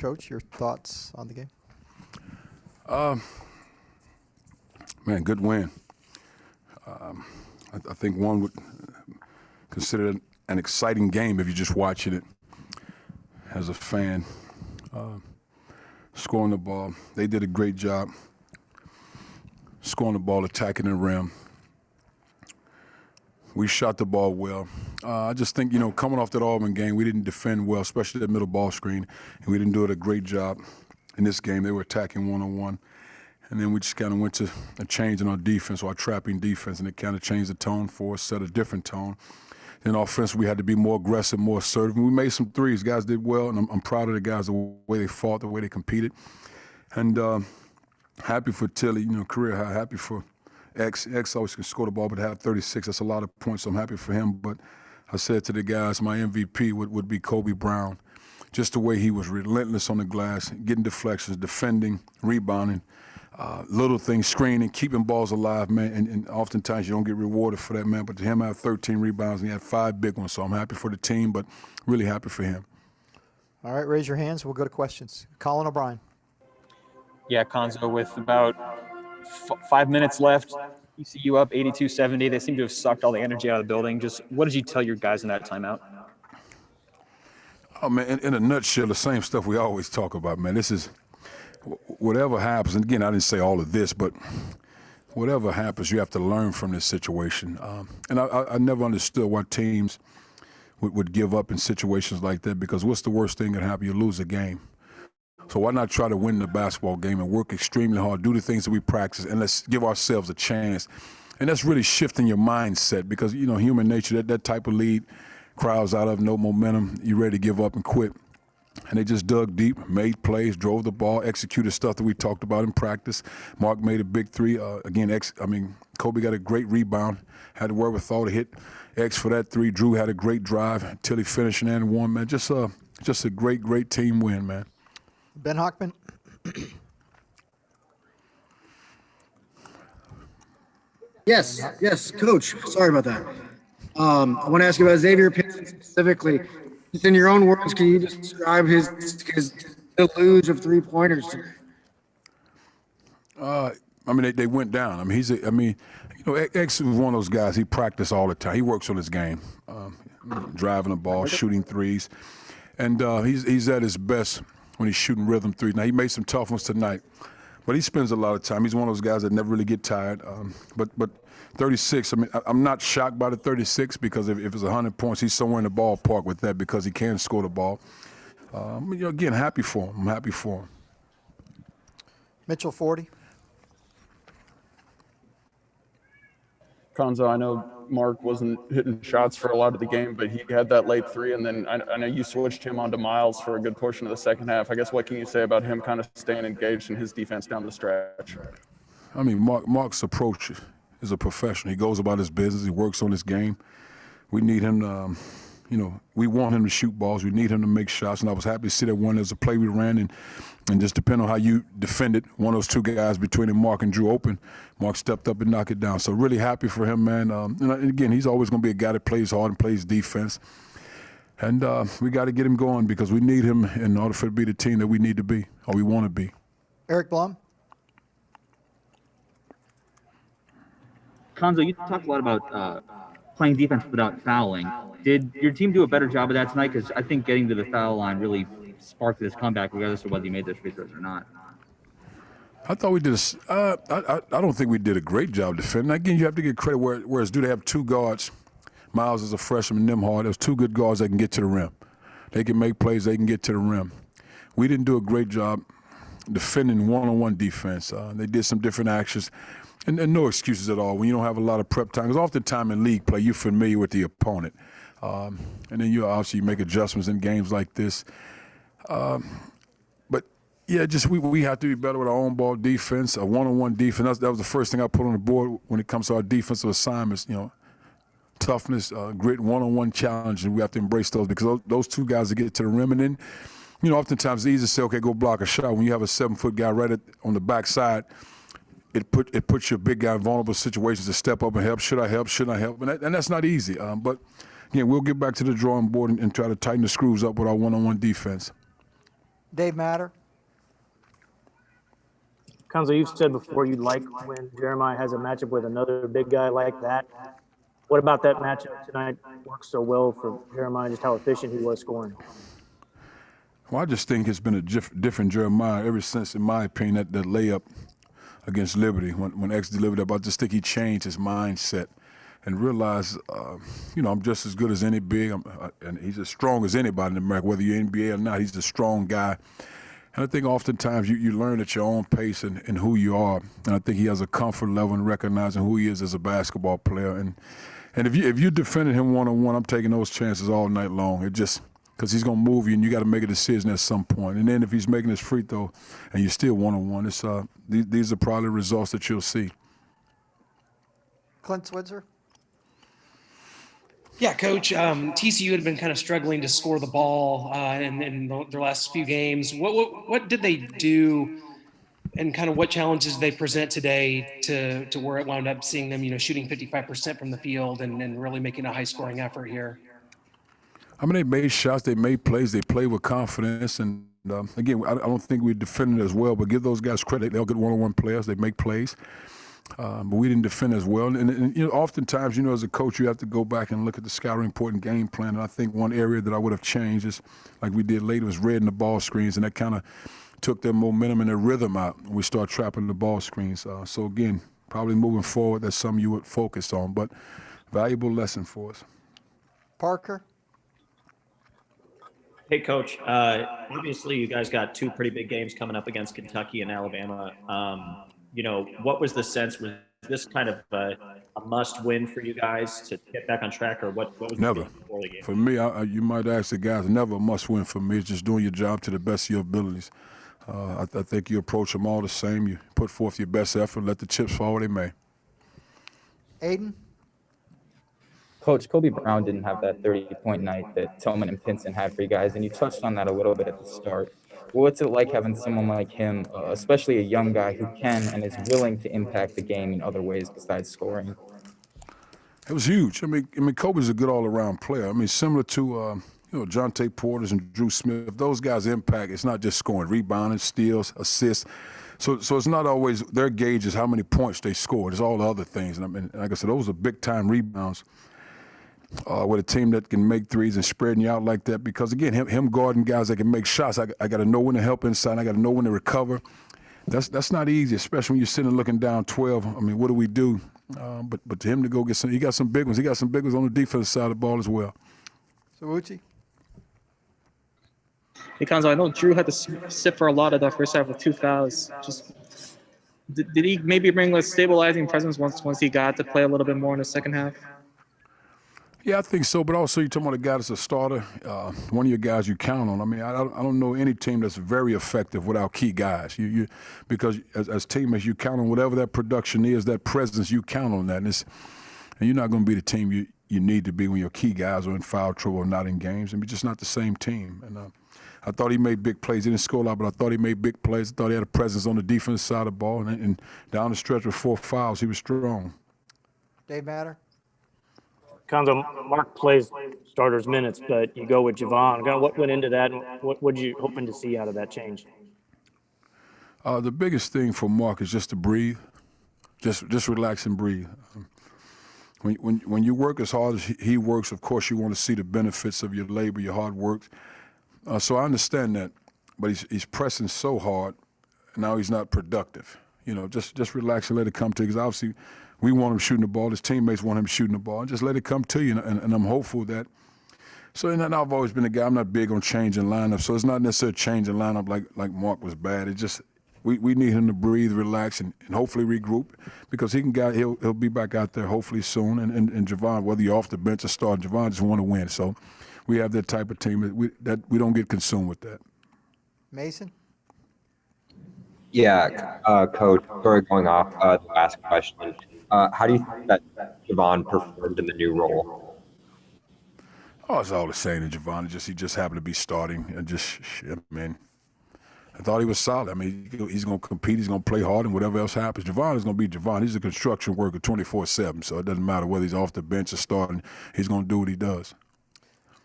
Coach, your thoughts on the game? Man, good win. I think one would consider it an exciting game if you're just watching it as a fan. Scoring the ball, they did a great job scoring the ball, attacking the rim. We shot the ball well. I just think, coming off that Auburn game, we didn't defend well, especially that middle ball screen, and we didn't do it a great job in this game. They were attacking one-on-one, and then we just kind of went to a change in our defense, our trapping defense, and it kind of changed the tone for us, set a different tone. Then offense, we had to be more aggressive, more assertive. And we made some threes. Guys did well, and I'm proud of the guys, the way they fought, the way they competed. And happy for Tilly, career high. Happy for X. X always can score the ball, but have 36. That's a lot of points, so I'm happy for him. But I said to the guys, my MVP would be Kobe Brown. Just the way he was relentless on the glass, getting deflections, defending, rebounding, little things, screening, keeping balls alive, man. And oftentimes you don't get rewarded for that, man. But to him, I have 13 rebounds, and he had 5 big ones. So I'm happy for the team, but really happy for him. All right, raise your hands. We'll go to questions. Colin O'Brien. Yeah, Cuonzo, with about 5 minutes left, TCU up 82-70. They seem to have sucked all the energy out of the building. Just what did you tell your guys in that timeout? Oh, man, in a nutshell, the same stuff we always talk about, man. This is whatever happens. And again, I didn't say all of this, but whatever happens, you have to learn from this situation. And I never understood why teams would give up in situations like that, because what's the worst thing that can happen? You lose a game. So why not try to win the basketball game and work extremely hard, do the things that we practice, and let's give ourselves a chance. And that's really shifting your mindset, because, human nature, that type of lead, crowds out of no momentum, you're ready to give up and quit. And they just dug deep, made plays, drove the ball, executed stuff that we talked about in practice. Mark made a big three. Kobe got a great rebound, had the wherewithal to hit X for that three. Drew had a great drive, Tilly finishing and one, man. Just a great, great team win, man. Ben Hockman. Yes, Coach. Sorry about that. I want to ask you about Xavier Pinson specifically. Just in your own words, can you describe his deluge of 3-pointers? They went down. X was one of those guys. He practiced all the time. He works on his game, driving the ball, shooting threes, and he's at his best when he's shooting rhythm threes. Now, he made some tough ones tonight, but he spends a lot of time. He's one of those guys that never really get tired. But 36, I'm not shocked by the 36, because if it's 100 points, he's somewhere in the ballpark with that, because he can score the ball. Again, happy for him. I'm happy for him. Mitchell 40. Cuonzo, I know Mark wasn't hitting shots for a lot of the game, but he had that late three, and then I know you switched him onto Miles for a good portion of the second half. I guess what can you say about him kind of staying engaged in his defense down the stretch? Mark's approach is a professional. He goes about his business. He works on his game. We need him to, we want him to shoot balls. We need him to make shots, and I was happy to see that one. There's a play we ran, and just depending on how you defended, one of those two guys between him, Mark and Drew open, Mark stepped up and knocked it down. So really happy for him, man. And again, he's always going to be a guy that plays hard and plays defense. And we got to get him going, because we need him in order for it to be the team that we need to be, or we want to be. Eric Blum. Cuonzo, you talked a lot about playing defense without fouling. Did your team do a better job of that tonight? Because I think getting to the foul line really sparked this comeback, regardless of whether you made those free throws or not. I thought we did I don't think we did a great job defending. Again, you have to get credit whereas they have two guards. Miles is a freshman, Nimhard. There's two good guards that can get to the rim. They can make plays. They can get to the rim. We didn't do a great job defending one-on-one defense. They did some different actions. And no excuses at all when you don't have a lot of prep time. Because oftentimes in league play, you're familiar with the opponent. And then you obviously make adjustments in games like this. But, yeah, just we have to be better with our own ball defense, a one-on-one defense. That was the first thing I put on the board when it comes to our defensive assignments, toughness, grit, one-on-one challenge, and we have to embrace those, because those two guys that get to the rim. And then, oftentimes it's easy to say, okay, go block a shot. When you have a 7-foot guy right on the backside, it puts your big guy in vulnerable situations to step up and help. Should I help? Shouldn't I help? And that's not easy. But, again, we'll get back to the drawing board and try to tighten the screws up with our one-on-one defense. Dave Matter. Cuonzo, you've said before you'd like when Jeremiah has a matchup with another big guy like that. What about that matchup tonight worked so well for Jeremiah, just how efficient he was scoring? Well, I just think it's been a different Jeremiah ever since, in my opinion, that layup against Liberty when X delivered up. I just think he changed his mindset and realized, I'm just as good as any big, and he's as strong as anybody in America, whether you're NBA or not. He's a strong guy. And I think oftentimes you learn at your own pace and who you are. And I think he has a comfort level in recognizing who he is as a basketball player. And if you defended him one-on-one, I'm taking those chances all night long. It just because he's going to move you, and you got to make a decision at some point. And then if he's making his free throw and you're still one-on-one, these are probably results that you'll see. Clint Switzer. Yeah, Coach. TCU had been kind of struggling to score the ball in their last few games. What did they do, and kind of what challenges they present today to where it wound up seeing them, shooting 55% from the field and really making a high-scoring effort here? I mean, they made shots, they made plays, they played with confidence, and again, I don't think we defended as well. But give those guys credit; they'll get one-on-one players, they make plays. But we didn't defend as well. And oftentimes, as a coach, you have to go back and look at the scouting report and game plan. And I think one area that I would have changed is, like we did later, was reading the ball screens, and that kind of took their momentum and their rhythm out when we start trapping the ball screens. So again, probably moving forward, that's something you would focus on, but valuable lesson for us. Parker. Hey, Coach. Obviously, you guys got two pretty big games coming up against Kentucky and Alabama. What was the sense? Was this kind of a must-win for you guys to get back on track, or what was Never. the before the game? For me, you might ask the guys, never a must-win for me. It's just doing your job to the best of your abilities. I think you approach them all the same. You put forth your best effort, let the chips fall where they may. Aiden. Coach, Kobe Brown didn't have that 30-point night that Tillman and Pinson had for you guys, and you touched on that a little bit at the start. What's it like having someone like him, especially a young guy who can and is willing to impact the game in other ways besides scoring? It was huge. I mean, Kobe's a good all-around player. I mean, similar to Jonte Porters and Drew Smith. Those guys' impact, it's not just scoring, rebounding, steals, assists. So it's not always their gauge is how many points they scored. It's all the other things. And I mean, like I said, those are big-time rebounds. With a team that can make threes and spreading you out like that, because again, him guarding guys that can make shots, I got to know when to help inside. I got to know when to recover. That's not easy, especially when you're sitting looking down 12. I mean, what do we do? But to him to go get he got some big ones. He got some big ones on the defensive side of the ball as well. So Uchi. Hey, Cuonzo, I know Drew had to sit for a lot of the first half with 2 fouls. Did he maybe bring a stabilizing presence once he got to play a little bit more in the second half? Yeah, I think so, but also you're talking about a guy that's a starter, one of your guys you count on. I mean, I don't know any team that's very effective without key guys. Because as teammates, you count on whatever that production is, that presence, you count on that. And you're not going to be the team you need to be when your key guys are in foul trouble or not in games. And you're just not the same team. And I thought he made big plays. He didn't score a lot, but I thought he made big plays. I thought he had a presence on the defensive side of the ball. And down the stretch with 4 fouls, he was strong. Dave Matter. Cuonzo, Mark plays starters minutes, but you go with Javon. Kind of what went into that, and what were you hoping to see out of that change? The biggest thing for Mark is just to breathe, just relax and breathe. When you work as hard as he works, of course you want to see the benefits of your labor, your hard work. So I understand that, but he's pressing so hard, and now he's not productive. Just relax and let it come to you, because obviously we want him shooting the ball. His teammates want him shooting the ball. And just let it come to you, and I'm hopeful that. So, and I've always been a guy, I'm not big on changing lineups, so it's not necessarily changing lineup like Mark was bad. It just, we need him to breathe, relax, and hopefully regroup, because he'll be back out there hopefully soon. And Javon, whether you're off the bench or starting, Javon just want to win. So we have that type of team that we don't get consumed with that. Mason? Yeah, Coach, sort of going off the last question, how do you think that Javon performed in the new role? Oh, it's all the same to Javon. He just happened to be starting, and I thought he was solid. I mean, he's going to compete, he's going to play hard, and whatever else happens, Javon is going to be Javon. He's a construction worker 24/7, so it doesn't matter whether he's off the bench or starting. He's going to do what he does.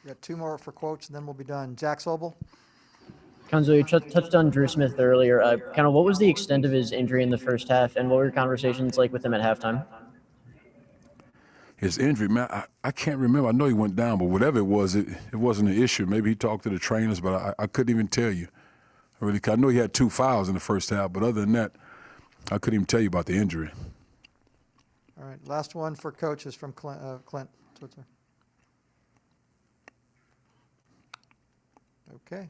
We got 2 more for quotes, and then we'll be done. Jack Sobel. Cuonzo, you touched on Drew Smith earlier. Kind of what was the extent of his injury in the first half, and what were your conversations like with him at halftime? His injury, man, I can't remember. I know he went down, but whatever it was, it wasn't an issue. Maybe he talked to the trainers, but I couldn't even tell you. I know he had 2 fouls in the first half, but other than that, I couldn't even tell you about the injury. All right, last one for Coach is from Clint. Switzer. Okay.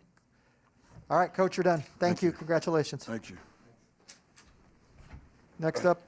All right, Coach, you're done. Thank you. Congratulations. Thank you. Next up,